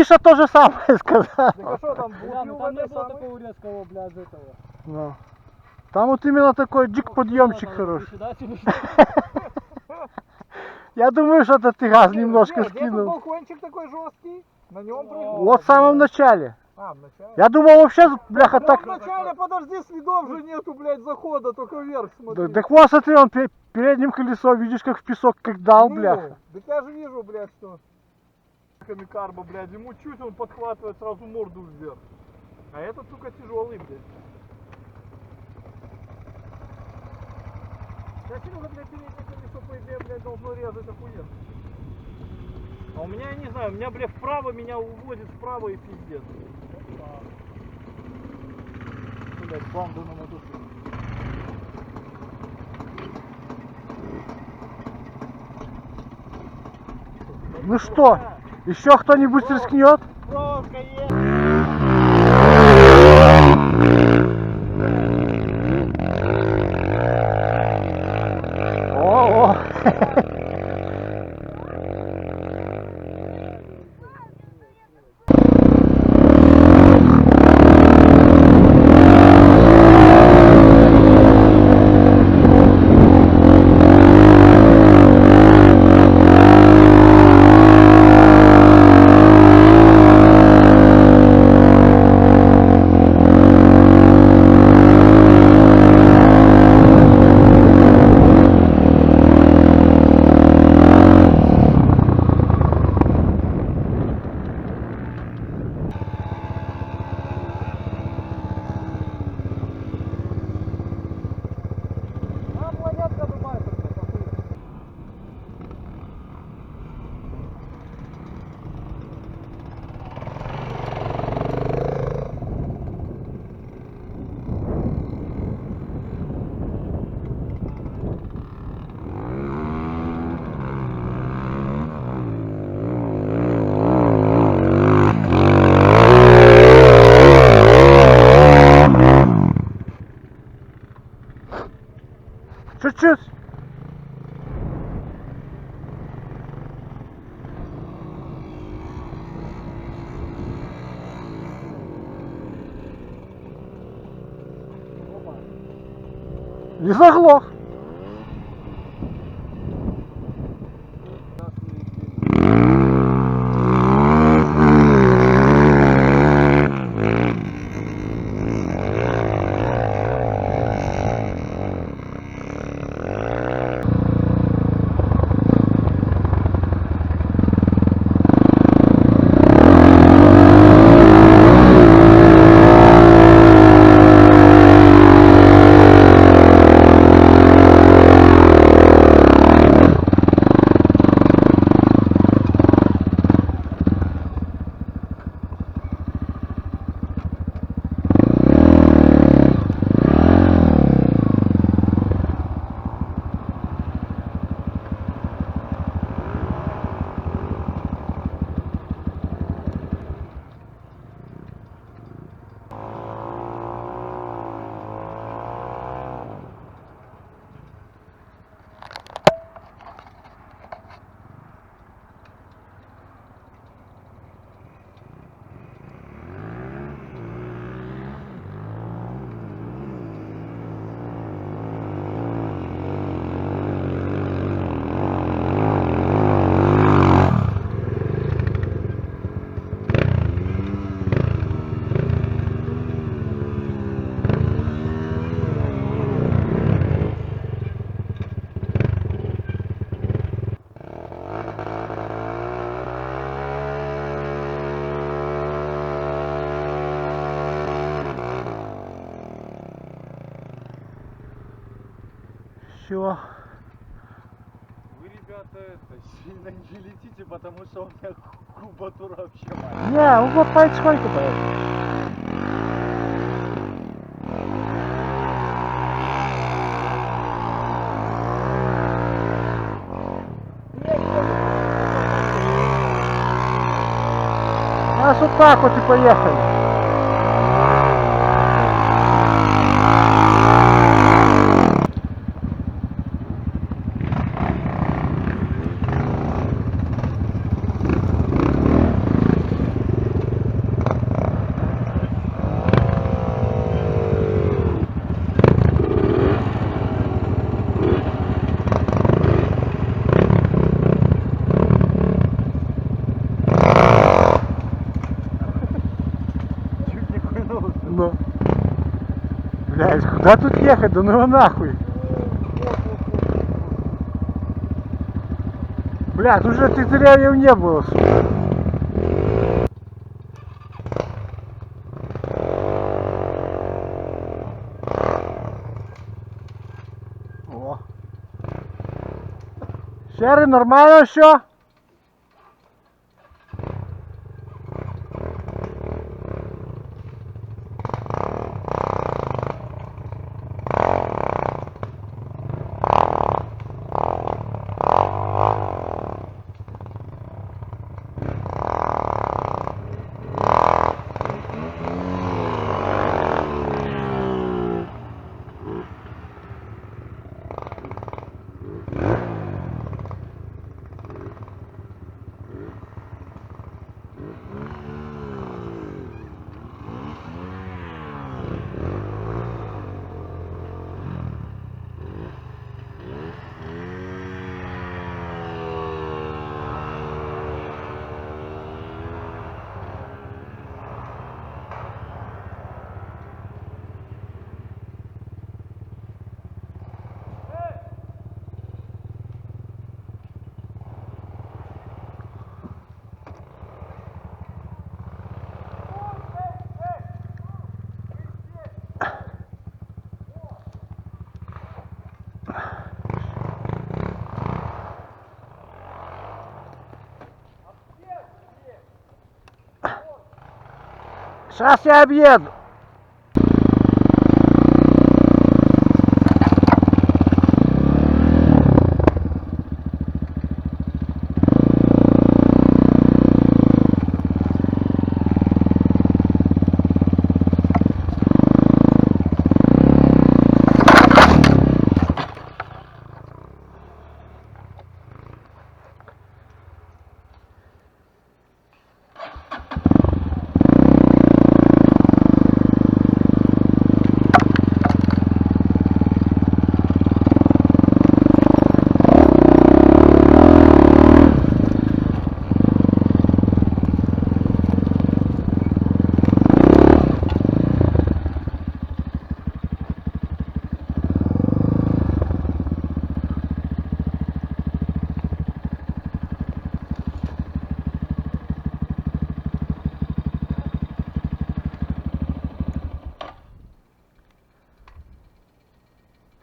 Миша то же самое сказал. Так а что там, бухил в Там не этой было самой? такого резкого, блядь, этого. Ну. Там вот именно такой джик-подъемчик хороший. Сюда, сюда. Я думаю, что это ты газ немножко Нет, где-то скинул. балкончик такой жесткий, на нем прыгнул. Вот в самом начале. А, в начале. Я думал вообще, бляха, Ну, так... в начале, подожди, следов же нету, блядь, захода, только вверх смотри. Так вот, смотри, он передним колесом, видишь, как в песок, как дал, Ну, бляха. Так я же вижу, блядь, что... Карба, блядь, ему чуть он подхватывает сразу морду вверх. А этот, сука, тяжелый, блядь. Я Серега, блядь, переднее колесо, по идее, блядь, должно резать охуенно. А у меня, я не знаю, у меня, блядь, вправо меня уводит вправо и пиздец. Блядь, банда на мотоцикле. Ну что, еще кто-нибудь рискнет? Проволока есть. О-о! Чуть-чуть. Не заглох. Все. Вы, ребята, это, сильно не летите, потому что у меня кубатура вообще маленькая. Не, он вот потихоньку поехал. Нас вот так вот и поехали. Блядь, куда тут ехать? Да ну его нахуй. Бля, тут же этих деревьев не было, сука. О. Серый, нормально все? Сейчас я объеду.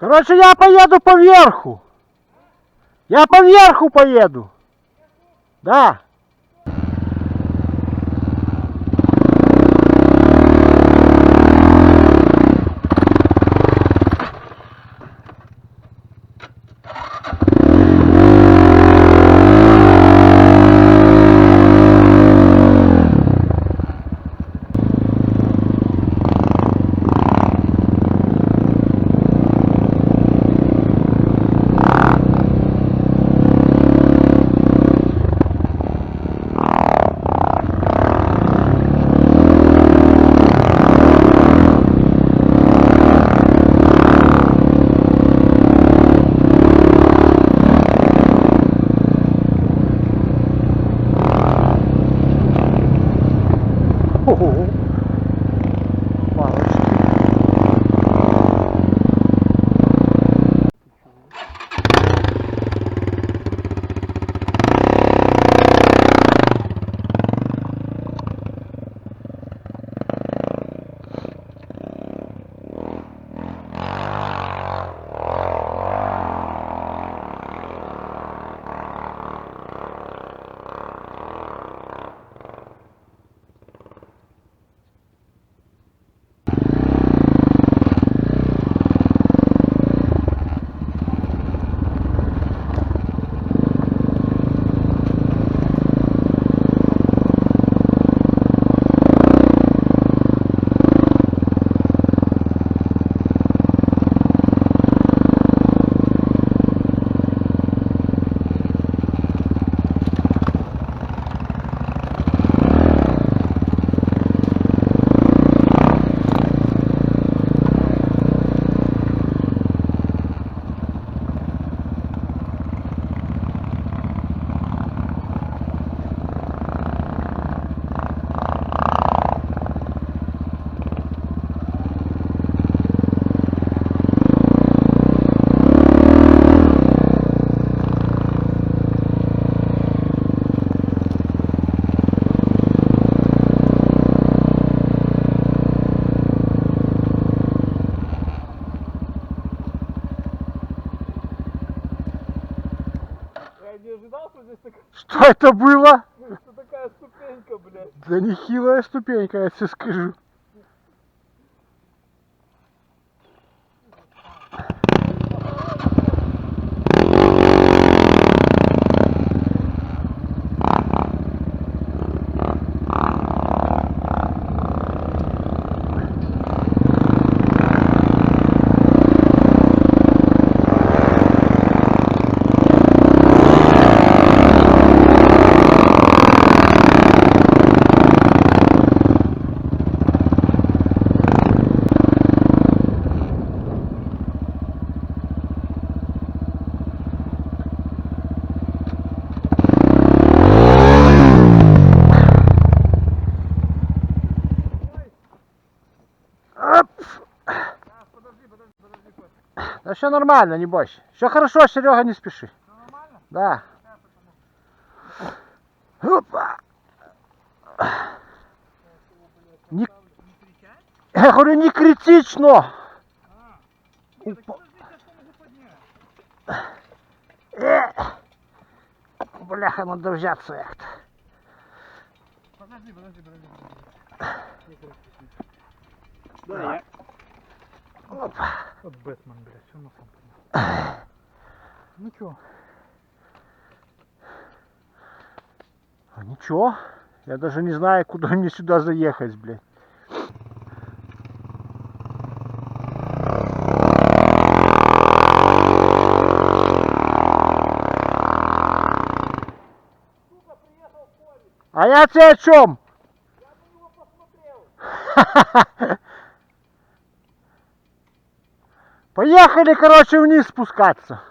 Короче, я поеду поверху. Я поверху поеду. Да. Что это было? Это такая ступенька, блядь. Да нехилая ступенька, я тебе скажу. Да все нормально, не бойся. Все хорошо, Серега, не спеши. Все нормально? Да. Опа. Не... Я говорю, не критично. Нет, так подожди, сейчас я могу поднять. Бляха, надо взяться як-то. Подожди. Да, я. Опа. Вот Бэтмен, блядь, все на самом. Ну чё? А ничего. Я даже не знаю, куда мне сюда заехать, блядь. А я тебе о чем? Я на него посмотрел. Поехали, короче, вниз спускаться.